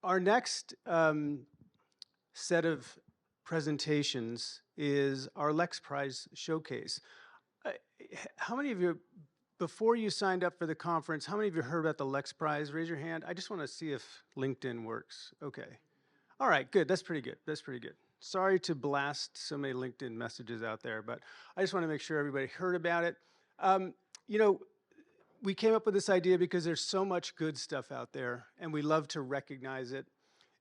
Our next set of presentations is our Lex Prize Showcase. How many of you, before you signed up for the conference, how many of you heard about the Lex Prize? Raise your hand. I just want to see if LinkedIn works. Okay. All right, good. That's pretty good. That's pretty good. Sorry to blast so many LinkedIn messages out there, but I just want to make sure everybody heard about it. You know, we came up with this idea because there's so much good stuff out there, and we love to recognize it.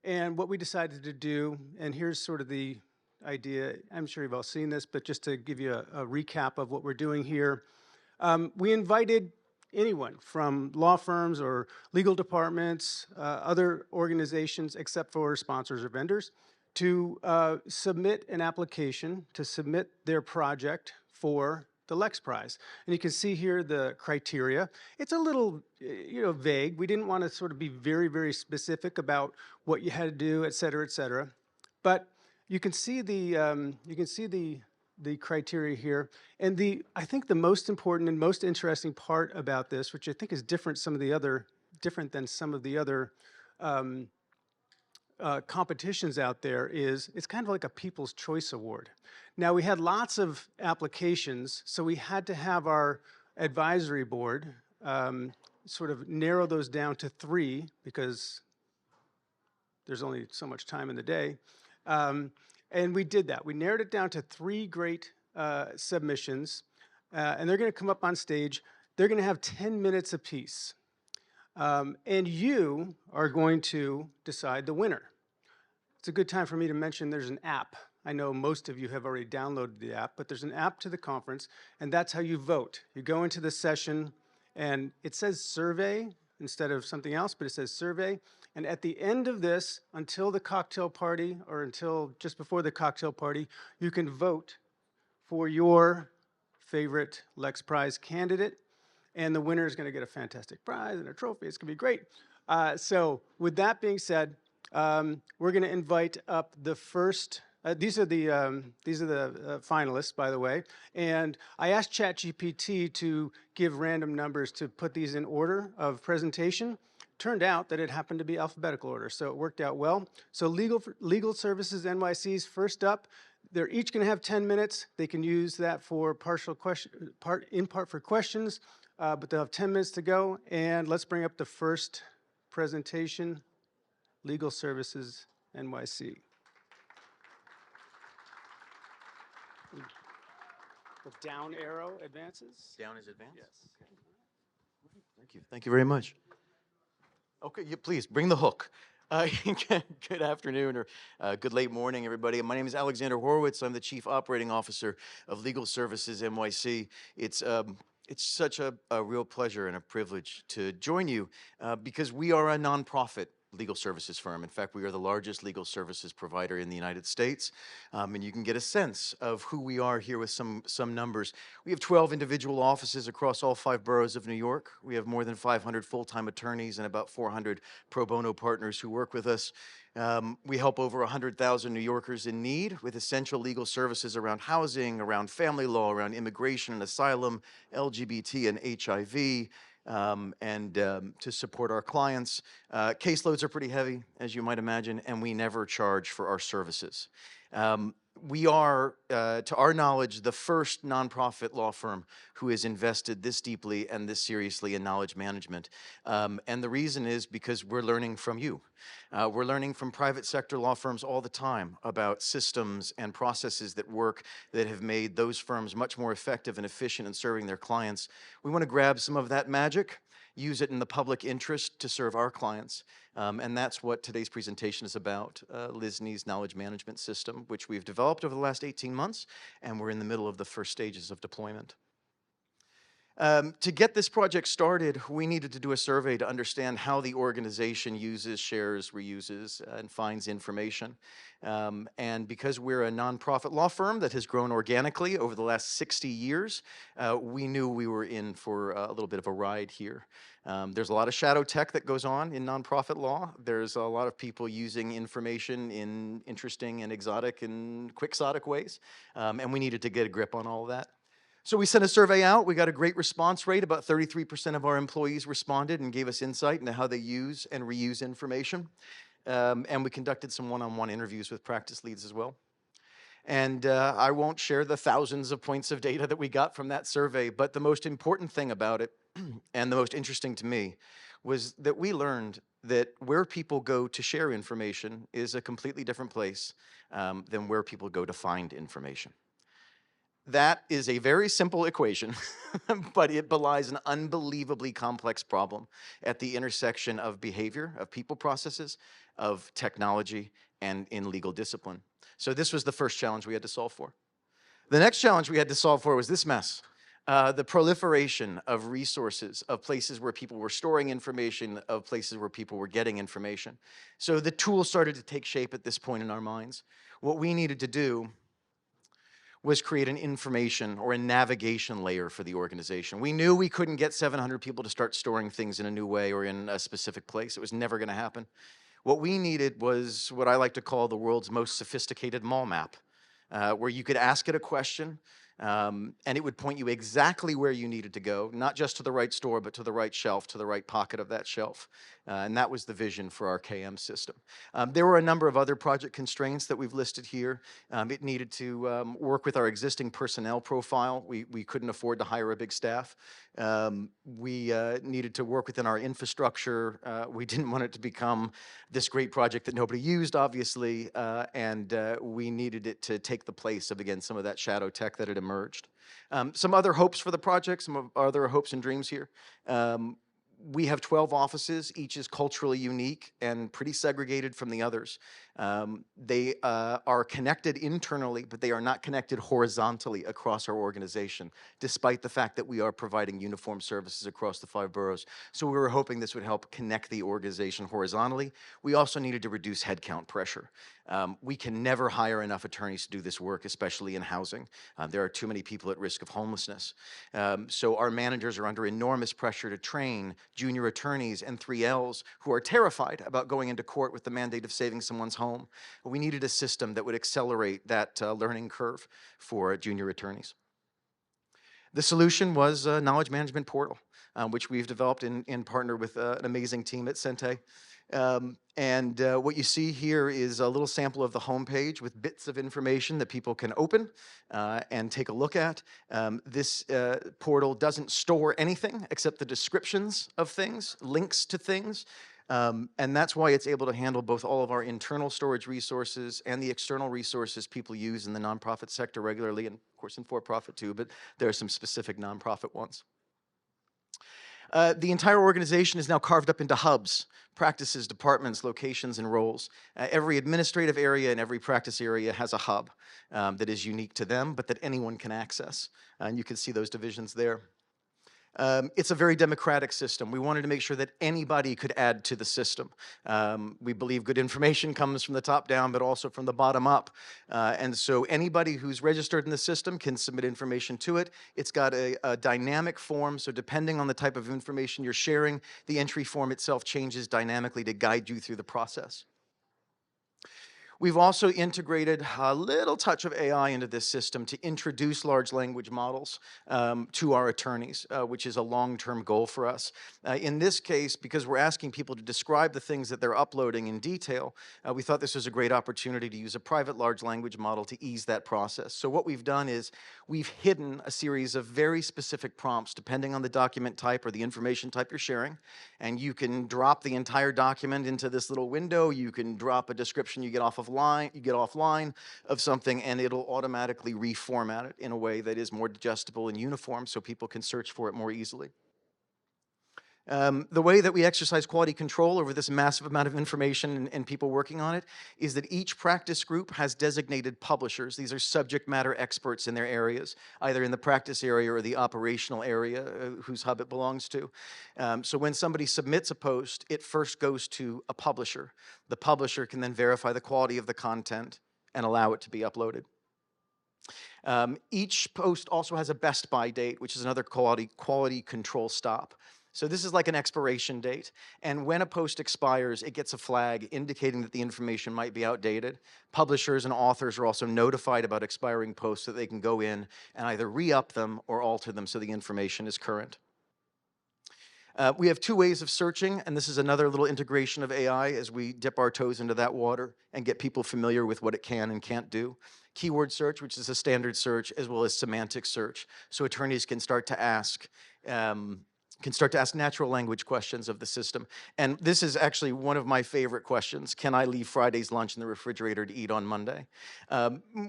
And what we decided to do, and here's sort of the idea, I'm sure you've all seen this, but just to give you a recap of what we're doing here, we invited anyone from law firms or legal departments, other organizations, except for sponsors or vendors, to submit an application, to submit their project for the Lex Prize. And you can see here the criteria. It's a little, vague. We didn't want to sort of be very, very specific about what you had to do, et cetera, et cetera. But you can see the criteria here. And I think the most important and most interesting part about this, which I think is different than some of the other competitions out there, is it's kind of like a People's Choice Award. Now, we had lots of applications, so we had to have our advisory board sort of narrow those down to 3 because there's only so much time in the day. And we did that. We narrowed it down to 3 great submissions, and they're going to come up on stage. They're going to have 10 minutes apiece. And you are going to decide the winner. It's a good time for me to mention there's an app. I know most of you have already downloaded the app, but there's an app to the conference, and that's how you vote. You go into the session, and it says survey instead of something else, but it says survey. And at the end of this, until the cocktail party, or until just before the cocktail party, you can vote for your favorite Lex Prize candidate. And the winner is going to get a fantastic prize and a trophy. It's going to be great. So with that being said, we're going to invite up the first. These are the finalists, by the way. And I asked ChatGPT to give random numbers to put these in order of presentation. Turned out that it happened to be alphabetical order, so it worked out well. So Legal Services NYC's first up. They're each going to have 10 minutes. They can use that for in part for questions. But they'll have 10 minutes to go, and let's bring up the first presentation, Legal Services NYC. The down arrow advances? Down is advanced? Yes. Okay. Thank you. Thank you very much. Okay, please, bring the hook. Good afternoon or good late morning, everybody. My name is Alexander Horowitz. I'm the Chief Operating Officer of Legal Services NYC. It's such a real pleasure and a privilege to join you because we are a nonprofit legal services firm. In fact, we are the largest legal services provider in the United States. And you can get a sense of who we are here with some numbers. We have 12 individual offices across all 5 boroughs of New York. We have more than 500 full-time attorneys and about 400 pro bono partners who work with us. We help over 100,000 New Yorkers in need with essential legal services around housing, around family law, around immigration and asylum, LGBT and HIV, and to support our clients. Caseloads are pretty heavy, as you might imagine, and we never charge for our services. We are, to our knowledge, the first nonprofit law firm who has invested this deeply and this seriously in knowledge management. And the reason is because we're learning from you. We're learning from private sector law firms all the time about systems and processes that work that have made those firms much more effective and efficient in serving their clients. We want to grab some of that magic, use it in the public interest to serve our clients. And that's what today's presentation is about, LISNY's knowledge management system, which we've developed over the last 18 months, and we're in the middle of the first stages of deployment. To get this project started, we needed to do a survey to understand how the organization uses, shares, reuses, and finds information. And because we're a nonprofit law firm that has grown organically over the last 60 years, we knew we were in for a little bit of a ride here. There's a lot of shadow tech that goes on in nonprofit law. There's a lot of people using information in interesting and exotic and quixotic ways, and we needed to get a grip on all of that. So we sent a survey out. We got a great response rate. About 33% of our employees responded and gave us insight into how they use and reuse information. And we conducted some one-on-one interviews with practice leads as well. And I won't share the thousands of points of data that we got from that survey, but the most important thing about it, and the most interesting to me, was that we learned that where people go to share information is a completely different place than where people go to find information. That is a very simple equation, but it belies an unbelievably complex problem at the intersection of behavior, of people processes, of technology, and in legal discipline. So this was the first challenge we had to solve for. The next challenge we had to solve for was this mess. The proliferation of resources, of places where people were storing information, of places where people were getting information. So the tool started to take shape at this point in our minds. What we needed to do was create an information or a navigation layer for the organization. We knew we couldn't get 700 people to start storing things in a new way or in a specific place. It was never going to happen. What we needed was what I like to call the world's most sophisticated mall map, where you could ask it a question, and it would point you exactly where you needed to go, not just to the right store, but to the right shelf, to the right pocket of that shelf. And that was the vision for our KM system. There were a number of other project constraints that we've listed here. It needed to work with our existing personnel profile. We couldn't afford to hire a big staff. We needed to work within our infrastructure. We didn't want it to become this great project that nobody used, obviously, and we needed it to take the place of, again, some of that shadow tech that had emerged. Some other hopes for the project, some of our other hopes and dreams here. We have 12 offices. Each is culturally unique and pretty segregated from the others. They are connected internally, but they are not connected horizontally across our organization, despite the fact that we are providing uniform services across the 5 boroughs. So we were hoping this would help connect the organization horizontally. We also needed to reduce headcount pressure. We can never hire enough attorneys to do this work, especially in housing. There are too many people at risk of homelessness. So our managers are under enormous pressure to train junior attorneys and 3Ls who are terrified about going into court with the mandate of saving someone's home. We needed a system that would accelerate that learning curve for junior attorneys. The solution was a knowledge management portal, which we've developed in partner with an amazing team at Sente. What you see here is a little sample of the homepage with bits of information that people can open and take a look at. This portal doesn't store anything except the descriptions of things, links to things. And that's why it's able to handle both all of our internal storage resources and the external resources people use in the nonprofit sector regularly, and of course in for-profit too, but there are some specific nonprofit ones. The entire organization is now carved up into hubs, practices, departments, locations, and roles. Every administrative area and every practice area has a hub that is unique to them, but that anyone can access. And you can see those divisions there. It's a very democratic system. We wanted to make sure that anybody could add to the system. We believe good information comes from the top down, but also from the bottom up. And so anybody who's registered in the system can submit information to it. It's got a dynamic form, so depending on the type of information you're sharing, the entry form itself changes dynamically to guide you through the process. We've also integrated a little touch of AI into this system to introduce large language models to our attorneys, which is a long-term goal for us. In this case, because we're asking people to describe the things that they're uploading in detail, we thought this was a great opportunity to use a private large language model to ease that process. So what we've done is we've hidden a series of very specific prompts depending on the document type or the information type you're sharing, and you can drop the entire document into this little window. You can drop a description you get offline of something, and it'll automatically reformat it in a way that is more digestible and uniform so people can search for it more easily. The way that we exercise quality control over this massive amount of information and people working on it is that each practice group has designated publishers. These are subject matter experts in their areas, either in the practice area or the operational area whose hub it belongs to. So when somebody submits a post, it first goes to a publisher. The publisher can then verify the quality of the content and allow it to be uploaded. Each post also has a best by date, which is another quality control stop. So this is like an expiration date. And when a post expires, it gets a flag indicating that the information might be outdated. Publishers and authors are also notified about expiring posts so that they can go in and either re-up them or alter them so the information is current. We have two ways of searching, and this is another little integration of AI as we dip our toes into that water and get people familiar with what it can and can't do. Keyword search, which is a standard search, as well as semantic search, so attorneys can start to ask natural language questions of the system. And this is actually one of my favorite questions. Can I leave Friday's lunch in the refrigerator to eat on Monday?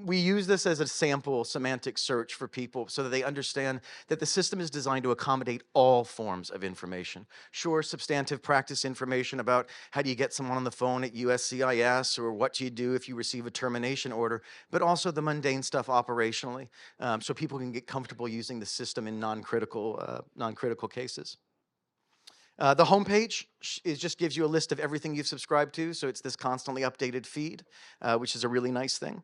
We use this as a sample semantic search for people so that they understand that the system is designed to accommodate all forms of information. Sure, substantive practice information about how do you get someone on the phone at USCIS, or what do you do if you receive a termination order, but also the mundane stuff operationally, so people can get comfortable using the system in non-critical cases. The homepage just gives you a list of everything you've subscribed to, so it's this constantly updated feed, which is a really nice thing.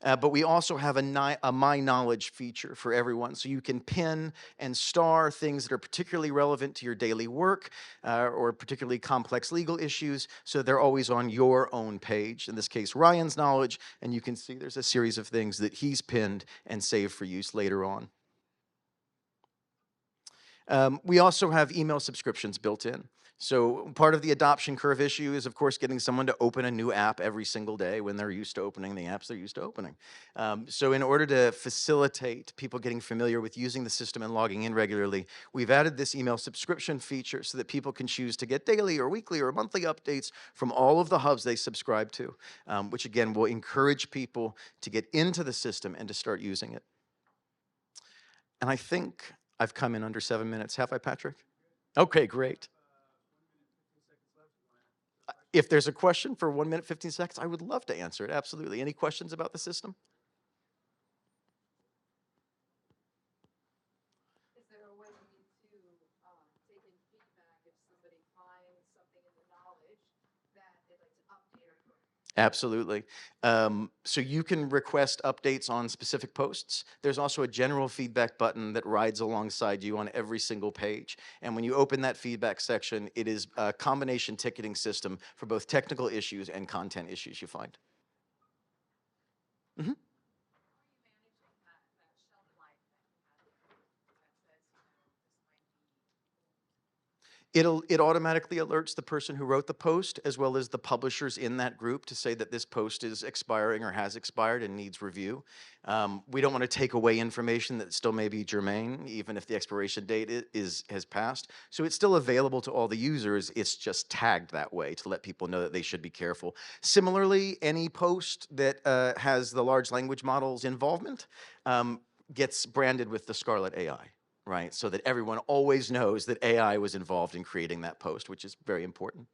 But we also have a My Knowledge feature for everyone, so you can pin and star things that are particularly relevant to your daily work or particularly complex legal issues, so they're always on your own page. In this case, Ryan's Knowledge, and you can see there's a series of things that he's pinned and saved for use later on. We also have email subscriptions built in. So part of the adoption curve issue is, of course, getting someone to open a new app every single day when they're used to opening the apps they're used to opening. So in order to facilitate people getting familiar with using the system and logging in regularly, we've added this email subscription feature so that people can choose to get daily or weekly or monthly updates from all of the hubs they subscribe to, which again will encourage people to get into the system and to start using it. And I think I've come in under 7 minutes. Have I, Patrick? Okay, great. If there's a question for 1 minute, 15 seconds, I would love to answer it, absolutely. Any questions about the system? Is there a way to take in feedback if somebody finds something in the knowledge that they'd like to update or correct? Absolutely. So you can request updates on specific posts. There's also a general feedback button that rides alongside you on every single page. And when you open that feedback section, it is a combination ticketing system for both technical issues and content issues you find. Mm-hmm. It automatically alerts the person who wrote the post as well as the publishers in that group to say that this post is expiring or has expired and needs review. We don't want to take away information that still may be germane, even if the expiration date has passed. So it's still available to all the users. It's just tagged that way to let people know that they should be careful. Similarly, any post that has the large language model's involvement gets branded with the Scarlet AI. Right, so that everyone always knows that AI was involved in creating that post, which is very important.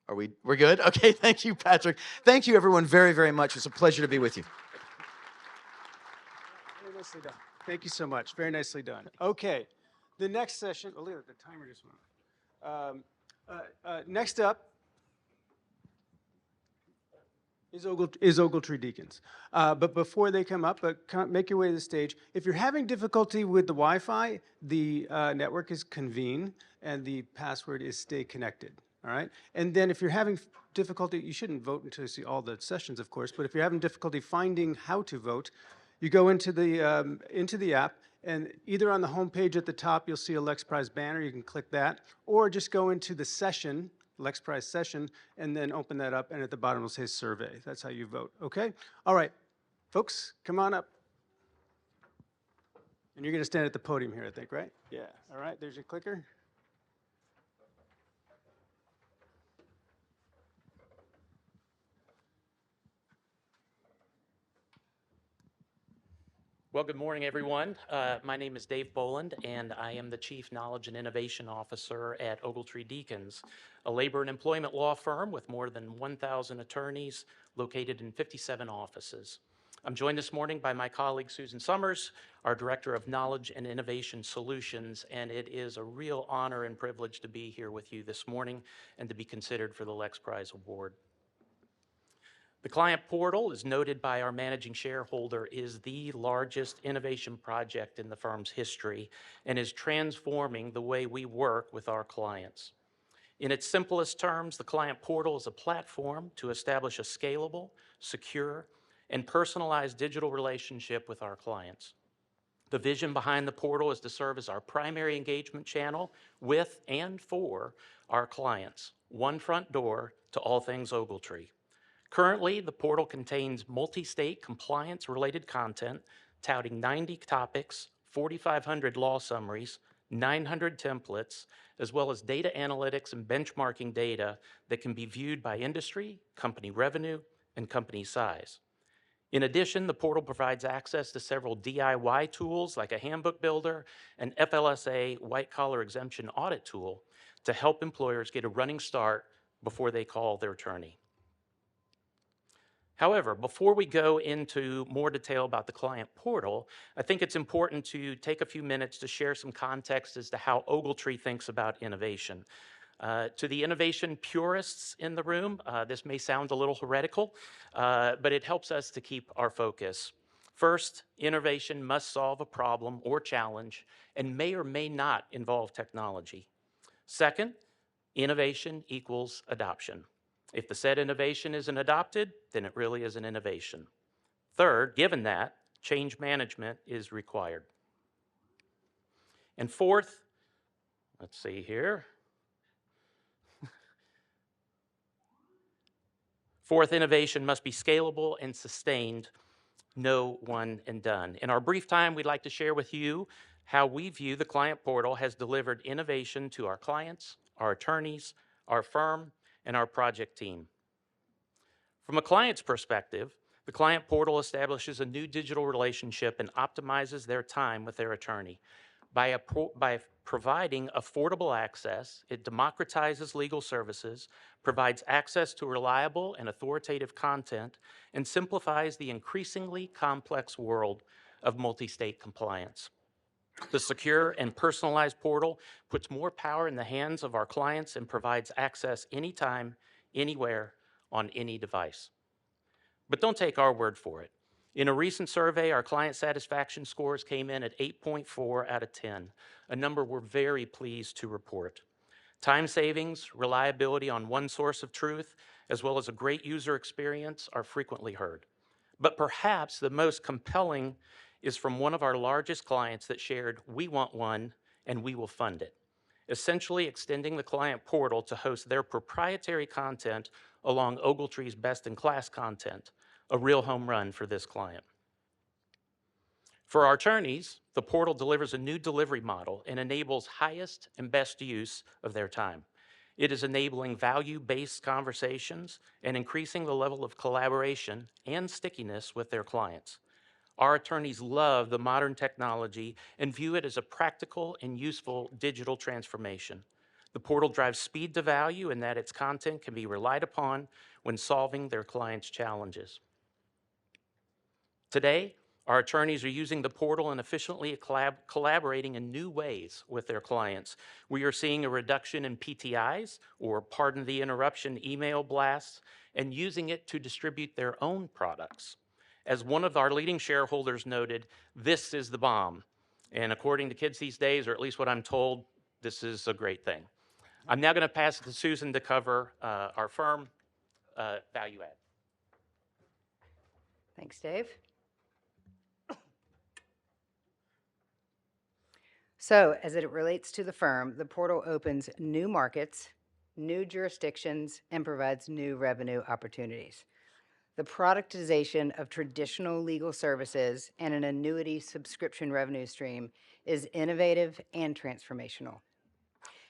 We're good? Okay, thank you, Patrick. Thank you, everyone, very, very much. It's a pleasure to be with you. Very nicely done. Thank you so much. Very nicely done. Okay, the next session, oh, look at the timer just went off. Next up is Ogletree Deakins. But before they come up, make your way to the stage. If you're having difficulty with the Wi-Fi, the network is convene, and the password is stay connected. All right. And then if you're having difficulty, you shouldn't vote until you see all the sessions, of course. But if you're having difficulty finding how to vote, you go into the app, and either on the home page at the top, you'll see a Lex Prize banner. You can click that, or just go into the session, Lex Prize session, and then open that up, and at the bottom it'll say survey. That's how you vote, okay? All right, folks, come on up. And you're gonna stand at the podium here, I think, right? Yeah, all right, there's your clicker. Well, good morning, everyone. My name is Dave Boland, and I am the Chief Knowledge and Innovation Officer at Ogletree Deakins, a labor and employment law firm with more than 1,000 attorneys located in 57 offices. I'm joined this morning by my colleague, Susan Summers, our Director of Knowledge and Innovation Solutions, and it is a real honor and privilege to be here with you this morning and to be considered for the Lex Prize Award. The client portal, as noted by our managing shareholder, is the largest innovation project in the firm's history and is transforming the way we work with our clients. In its simplest terms, the client portal is a platform to establish a scalable, secure, and personalized digital relationship with our clients. The vision behind the portal is to serve as our primary engagement channel with and for our clients, one front door to all things Ogletree. Currently, the portal contains multi-state compliance-related content touting 90 topics, 4,500 law summaries, 900 templates, as well as data analytics and benchmarking data that can be viewed by industry, company revenue, and company size. In addition, the portal provides access to several DIY tools like a handbook builder and FLSA white-collar exemption audit tool to help employers get a running start before they call their attorney. However, before we go into more detail about the client portal, I think it's important to take a few minutes to share some context as to how Ogletree thinks about innovation. To the innovation purists in the room, this may sound a little heretical, but it helps us to keep our focus. First, innovation must solve a problem or challenge and may or may not involve technology. Second, innovation equals adoption. If the said innovation isn't adopted, then it really is an innovation. Third, given that, change management is required. And fourth, let's see here. Fourth, innovation must be scalable and sustained, no one and done. In our brief time, we'd like to share with you how we view the client portal has delivered innovation to our clients, our attorneys, our firm, and our project team. From a client's perspective, the client portal establishes a new digital relationship and optimizes their time with their attorney. By providing affordable access, it democratizes legal services, provides access to reliable and authoritative content, and simplifies the increasingly complex world of multi-state compliance. The secure and personalized portal puts more power in the hands of our clients and provides access anytime, anywhere, on any device. But don't take our word for it. In a recent survey, our client satisfaction scores came in at 8.4 out of 10, a number we're very pleased to report. Time savings, reliability on one source of truth, as well as a great user experience are frequently heard. But perhaps the most compelling is from one of our largest clients that shared, "We want one and we will fund it," essentially extending the client portal to host their proprietary content along Ogletree's best-in-class content, a real home run for this client. For our attorneys, the portal delivers a new delivery model and enables highest and best use of their time. It is enabling value-based conversations and increasing the level of collaboration and stickiness with their clients. Our attorneys love the modern technology and view it as a practical and useful digital transformation. The portal drives speed to value in that its content can be relied upon when solving their clients' challenges. Today, our attorneys are using the portal and efficiently collaborating in new ways with their clients. We are seeing a reduction in PTIs, or pardon the interruption, email blasts, and using it to distribute their own products. As one of our leading shareholders noted, this is the bomb. And according to kids these days, or at least what I'm told, this is a great thing. I'm now going to pass it to Susan to cover our firm value add. Thanks, Dave. So, as it relates to the firm, the portal opens new markets, new jurisdictions, and provides new revenue opportunities. The productization of traditional legal services and an annuity subscription revenue stream is innovative and transformational.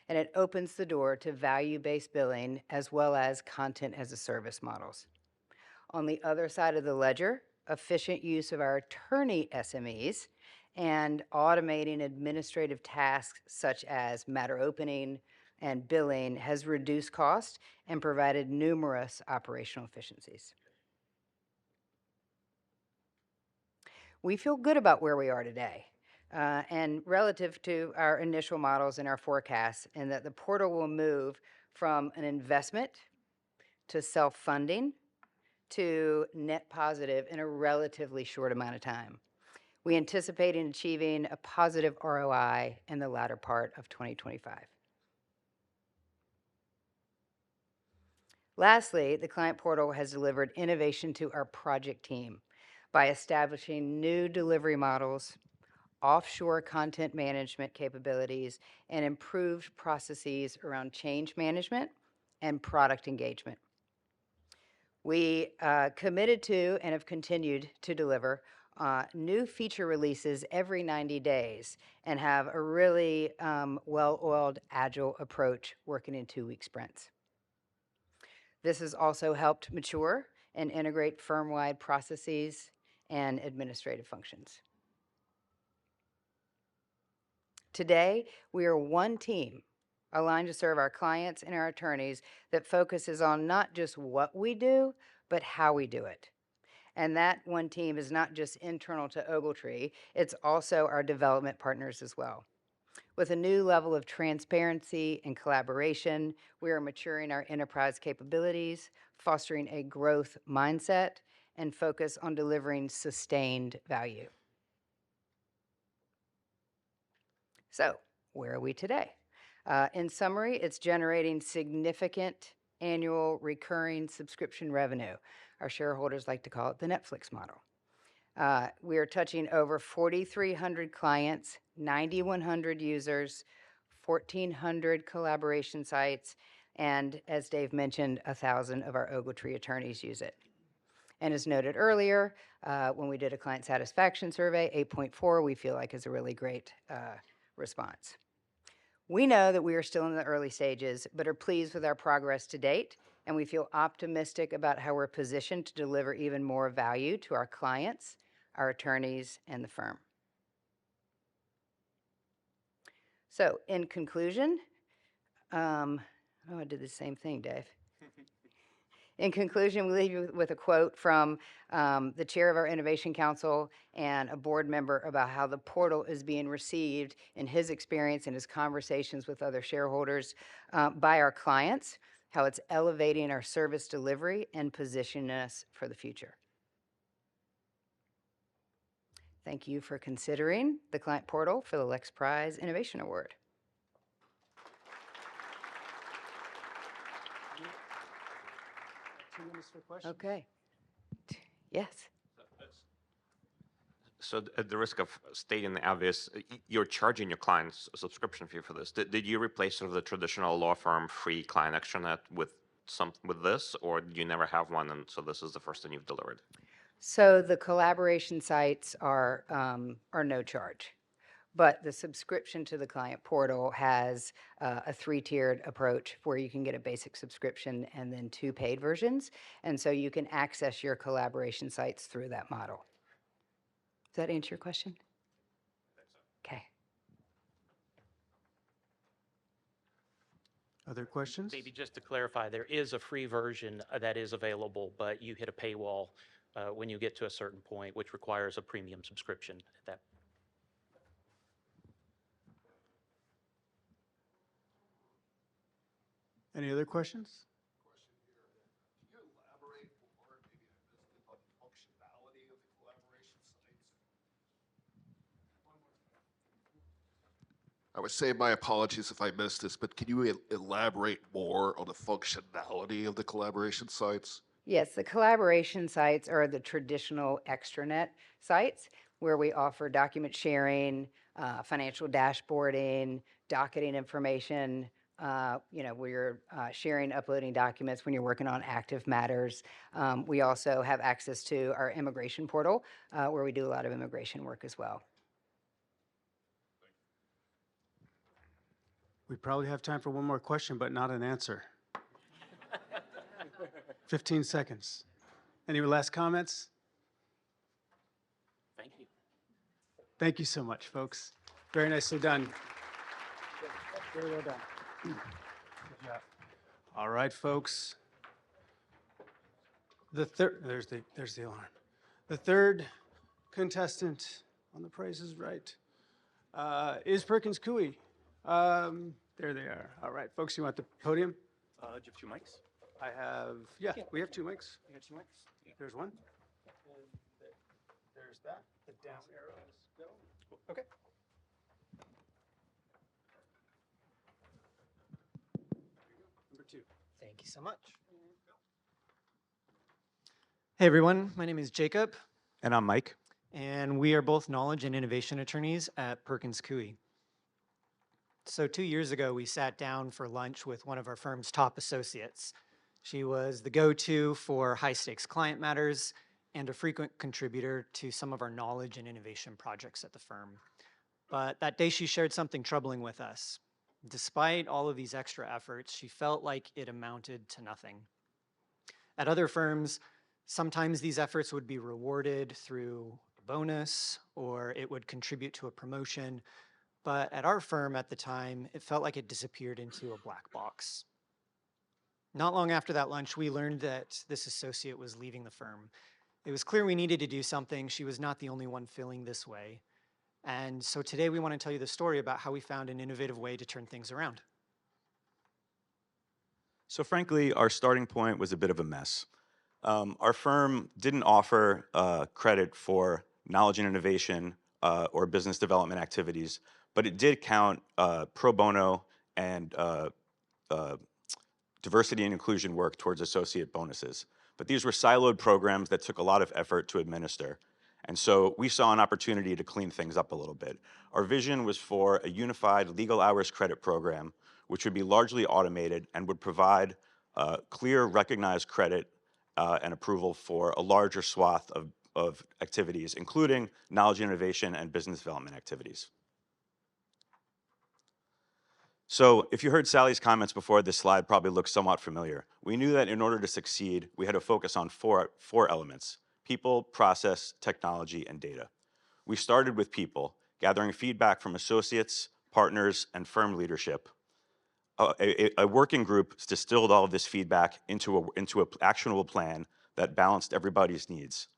And it opens the door to value-based billing as well as content-as-a-service models. On the other side of the ledger, efficient use of our attorney SMEs and automating administrative tasks such as matter opening and billing has reduced cost and provided numerous operational efficiencies. We feel good about where we are today and relative to our initial models and our forecasts, and that the portal will move from an investment to self-funding to net positive in a relatively short amount of time. We anticipate achieving a positive ROI in the latter part of 2025. Lastly, the client portal has delivered innovation to our project team by establishing new delivery models, offshore content management capabilities, and improved processes around change management and product engagement. We committed to and have continued to deliver new feature releases every 90 days and have a really well-oiled, agile approach working in 2-week sprints. This has also helped mature and integrate firm-wide processes and administrative functions. Today, we are one team aligned to serve our clients and our attorneys that focuses on not just what we do, but how we do it. And that one team is not just internal to Ogletree, it's also our development partners as well. With a new level of transparency and collaboration, we are maturing our enterprise capabilities, fostering a growth mindset, and focus on delivering sustained value. So, where are we today? In summary, it's generating significant annual recurring subscription revenue. Our shareholders like to call it the Netflix model. We are touching over 4,300 clients, 9,100 users, 1,400 collaboration sites, and as Dave mentioned, 1,000 of our Ogletree attorneys use it. And as noted earlier, when we did a client satisfaction survey, 8.4 we feel like is a really great response. We know that we are still in the early stages, but are pleased with our progress to date, and we feel optimistic about how we're positioned to deliver even more value to our clients, our attorneys, and the firm. So, in conclusion, I did the same thing, Dave. In conclusion, we leave you with a quote from the chair of our Innovation Council and a board member about how the portal is being received in his experience and his conversations with other shareholders by our clients, how it's elevating our service delivery and positioning us for the future. Thank you for considering the client portal for the Lex Prize Innovation Award. 2 minutes for questions. Okay. Yes. So at the risk of stating the obvious, you're charging your clients a subscription fee for this. Did you replace sort of the traditional law firm free client extranet with this, or did you never have one, and so this is the first one you've delivered? So the collaboration sites are no charge, but the subscription to the client portal has a 3-tiered approach where you can get a basic subscription and then 2 paid versions, and so you can access your collaboration sites through that model. Does that answer your question? Okay. Other questions? Maybe just to clarify, there is a free version that is available, but you hit a paywall when you get to a certain point, which requires a premium subscription at that. Any other questions? Can you elaborate more, maybe I missed it, on the functionality of the collaboration sites? I would say my apologies if I missed this, but can you elaborate more on the functionality of the collaboration sites? Yes, the collaboration sites are the traditional extranet sites where we offer document sharing, financial dashboarding, docketing information. We're sharing, uploading documents when you're working on active matters. We also have access to our immigration portal where we do a lot of immigration work as well. We probably have time for one more question, but not an answer. 15 seconds. Any last comments? Thank you. Thank you so much, folks. Very nicely done. Very well done. Good job. All right, folks. There's the alarm. The third contestant on The Price is Right is Perkins Coie. There they are. All right, folks, you want the podium? Do you have 2 mics? We have 2 mics. You got 2 mics? There's one. And there's that. The down arrows go. Okay. Number 2. Thank you so much. Hey everyone, my name is Jacob, And I'm Mike. and we are both knowledge and innovation attorneys at Perkins Coie. So 2 years ago, we sat down for lunch with one of our firm's top associates. She was the go-to for high-stakes client matters and a frequent contributor to some of our knowledge and innovation projects at the firm. But that day, she shared something troubling with us. Despite all of these extra efforts, she felt like it amounted to nothing. At other firms, sometimes these efforts would be rewarded through a bonus or it would contribute to a promotion. But at our firm at the time, it felt like it disappeared into a black box. Not long after that lunch, we learned that this associate was leaving the firm. It was clear we needed to do something. She was not the only one feeling this way. And so today we want to tell you the story about how we found an innovative way to turn things around. So frankly, our starting point was a bit of a mess. Our firm didn't offer credit for knowledge and innovation or business development activities, but it did count pro bono and diversity and inclusion work towards associate bonuses. But these were siloed programs that took a lot of effort to administer. And so we saw an opportunity to clean things up a little bit. Our vision was for a unified legal hours credit program, which would be largely automated and would provide clear recognized credit and approval for a larger swath of activities, including knowledge innovation and business development activities. So if you heard Sally's comments before, this slide probably looks somewhat familiar. We knew that in order to succeed, we had to focus on four elements: people, process, technology, and data. We started with people, gathering feedback from associates, partners, and firm leadership. A working group distilled all of this feedback into an actionable plan that balanced everybody's needs.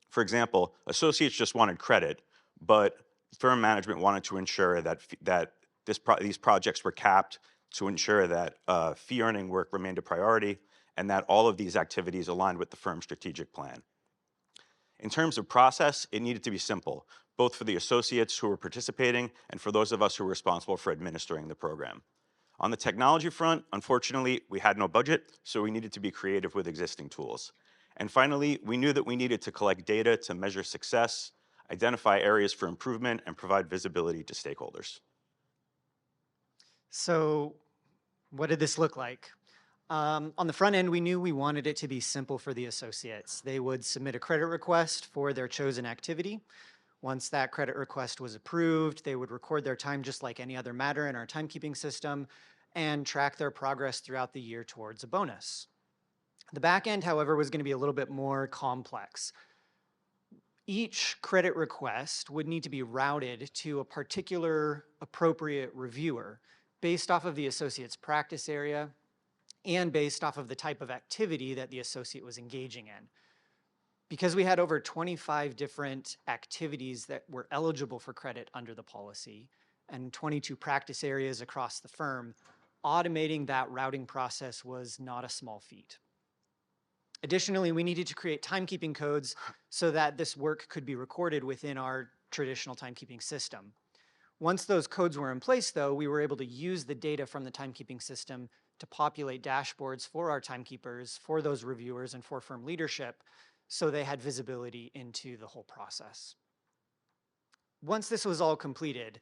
For example, associates just wanted credit, but firm management wanted to ensure that these projects were capped to ensure that fee earning work remained a priority and that all of these activities aligned with the firm's strategic plan. In terms of process, it needed to be simple, both for the associates who were participating and for those of us who were responsible for administering the program. On the technology front, unfortunately, we had no budget, so we needed to be creative with existing tools. And finally, we knew that we needed to collect data to measure success, identify areas for improvement, and provide visibility to stakeholders. So what did this look like? On the front end, we knew we wanted it to be simple for the associates. They would submit a credit request for their chosen activity. Once that credit request was approved, they would record their time just like any other matter in our timekeeping system and track their progress throughout the year towards a bonus. The back end, however, was going to be a little bit more complex. Each credit request would need to be routed to a particular appropriate reviewer based off of the associate's practice area and based off of the type of activity that the associate was engaging in. Because we had over 25 different activities that were eligible for credit under the policy and 22 practice areas across the firm, automating that routing process was not a small feat. Additionally, we needed to create timekeeping codes so that this work could be recorded within our traditional timekeeping system. Once those codes were in place, though, we were able to use the data from the timekeeping system to populate dashboards for our timekeepers, for those reviewers, and for firm leadership, so they had visibility into the whole process. Once this was all completed,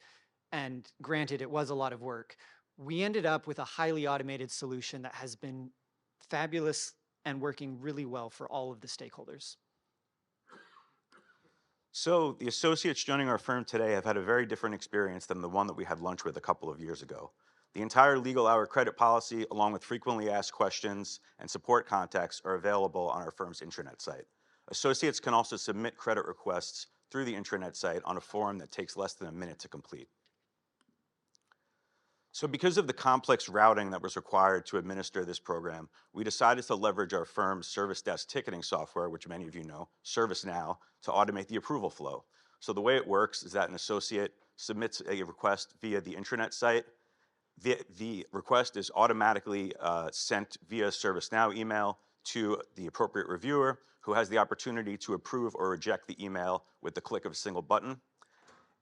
and granted it was a lot of work, we ended up with a highly automated solution that has been fabulous and working really well for all of the stakeholders. So the associates joining our firm today have had a very different experience than the one that we had lunch with a couple of years ago. The entire legal hour credit policy, along with frequently asked questions and support contacts, are available on our firm's intranet site. Associates can also submit credit requests through the intranet site on a form that takes less than a minute to complete. So because of the complex routing that was required to administer this program, we decided to leverage our firm's service desk ticketing software, which many of you know, ServiceNow, to automate the approval flow. So the way it works is that an associate submits a request via the intranet site. The request is automatically sent via ServiceNow email to the appropriate reviewer, who has the opportunity to approve or reject the email with the click of a single button.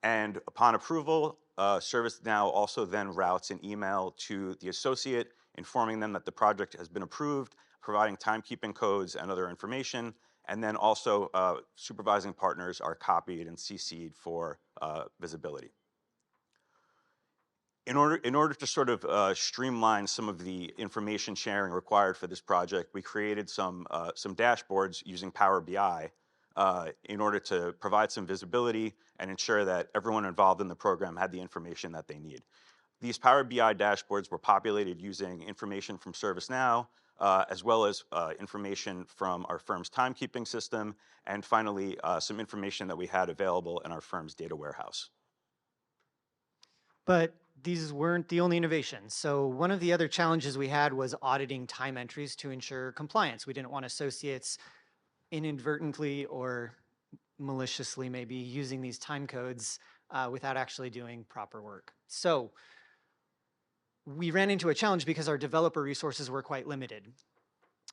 And upon approval, ServiceNow also then routes an email to the associate, informing them that the project has been approved, providing timekeeping codes and other information, and then also supervising partners are copied and CC'd for visibility. In order to sort of streamline some of the information sharing required for this project, we created some dashboards using Power BI in order to provide some visibility and ensure that everyone involved in the program had the information that they need. These Power BI dashboards were populated using information from ServiceNow, as well as information from our firm's timekeeping system, and finally, some information that we had available in our firm's data warehouse. But these weren't the only innovations. So one of the other challenges we had was auditing time entries to ensure compliance. We didn't want associates inadvertently or maliciously maybe using these time codes without actually doing proper work. So we ran into a challenge because our developer resources were quite limited.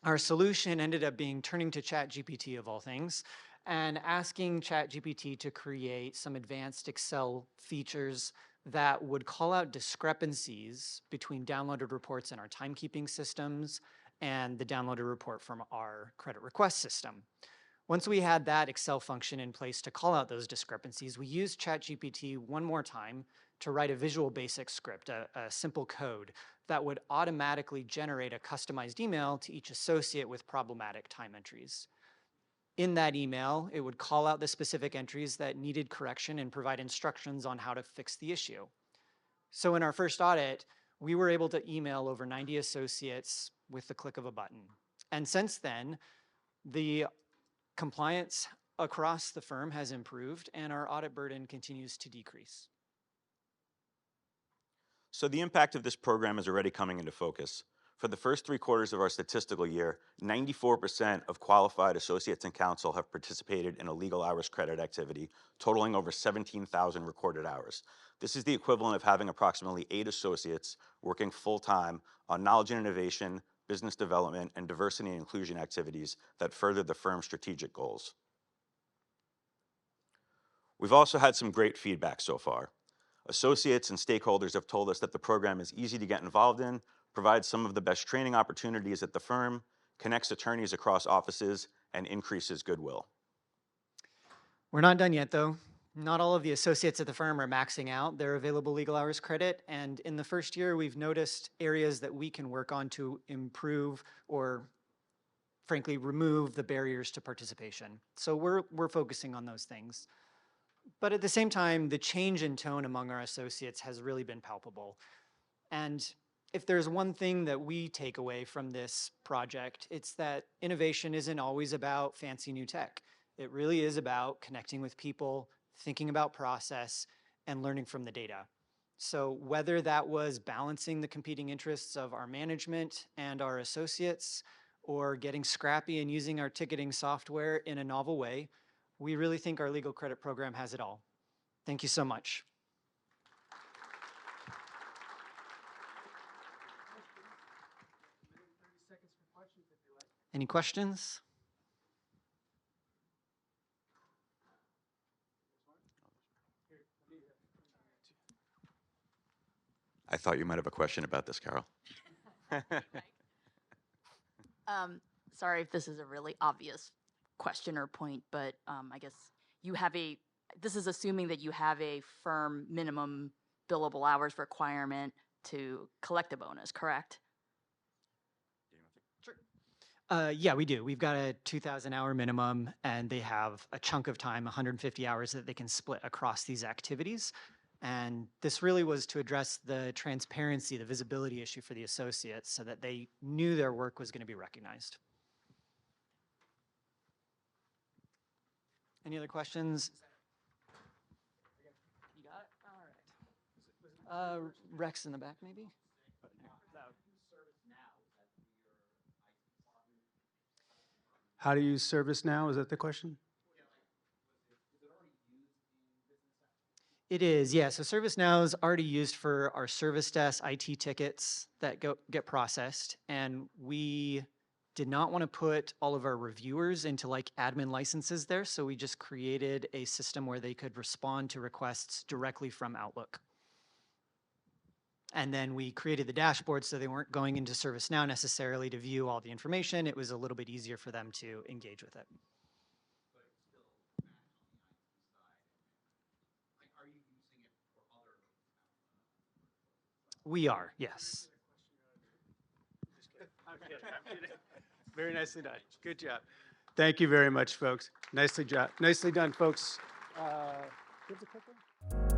Our solution ended up being turning to ChatGPT of all things and asking ChatGPT to create some advanced Excel features that would call out discrepancies between downloaded reports in our timekeeping systems and the downloaded report from our credit request system. Once we had that Excel function in place to call out those discrepancies, we used ChatGPT one more time to write a Visual Basic script, a simple code that would automatically generate a customized email to each associate with problematic time entries. In that email, it would call out the specific entries that needed correction and provide instructions on how to fix the issue. So in our first audit, we were able to email over 90 associates with the click of a button. And since then, the compliance across the firm has improved and our audit burden continues to decrease. So the impact of this program is already coming into focus. For the first 3 quarters of our statistical year, 94% of qualified associates and counsel have participated in a legal hours credit activity, totaling over 17,000 recorded hours. This is the equivalent of having approximately 8 associates working full-time on knowledge and innovation, business development, and diversity and inclusion activities that further the firm's strategic goals. We've also had some great feedback so far. Associates and stakeholders have told us that the program is easy to get involved in, provides some of the best training opportunities at the firm, connects attorneys across offices, and increases goodwill. We're not done yet, though. Not all of the associates at the firm are maxing out their available legal hours credit, and in the first year, we've noticed areas that we can work on to improve or, frankly, remove the barriers to participation. So we're focusing on those things. But at the same time, the change in tone among our associates has really been palpable. And if there's one thing that we take away from this project, it's that innovation isn't always about fancy new tech. It really is about connecting with people, thinking about process, and learning from the data. So whether that was balancing the competing interests of our management and our associates, or getting scrappy and using our ticketing software in a novel way, we really think our legal credit program has it all. Thank you so much. Any questions? I thought you might have a question about this, Carol. Sorry if this is a really obvious question or point, but I guess you have this is assuming that you have a firm minimum billable hours requirement to collect a bonus, correct? Yeah, we do. We've got a 2,000 hour minimum, and they have a chunk of time, 150 hours that they can split across these activities. And this really was to address the transparency, the visibility issue for the associates so that they knew their work was going to be recognized. Any other questions? You got it? All right. Rex in the back, maybe? How to use ServiceNow? Is that the question? It is, yeah. So ServiceNow is already used for our service desk IT tickets that get processed, and we did not want to put all of our reviewers into like admin licenses there, so we just created a system where they could respond to requests directly from Outlook. And then we created the dashboard so they weren't going into ServiceNow necessarily to view all the information. It was a little bit easier for them to engage with it. We are, yes. Very nicely done. Good job. Thank you very much, folks. Nicely done, folks. Here's a clicker.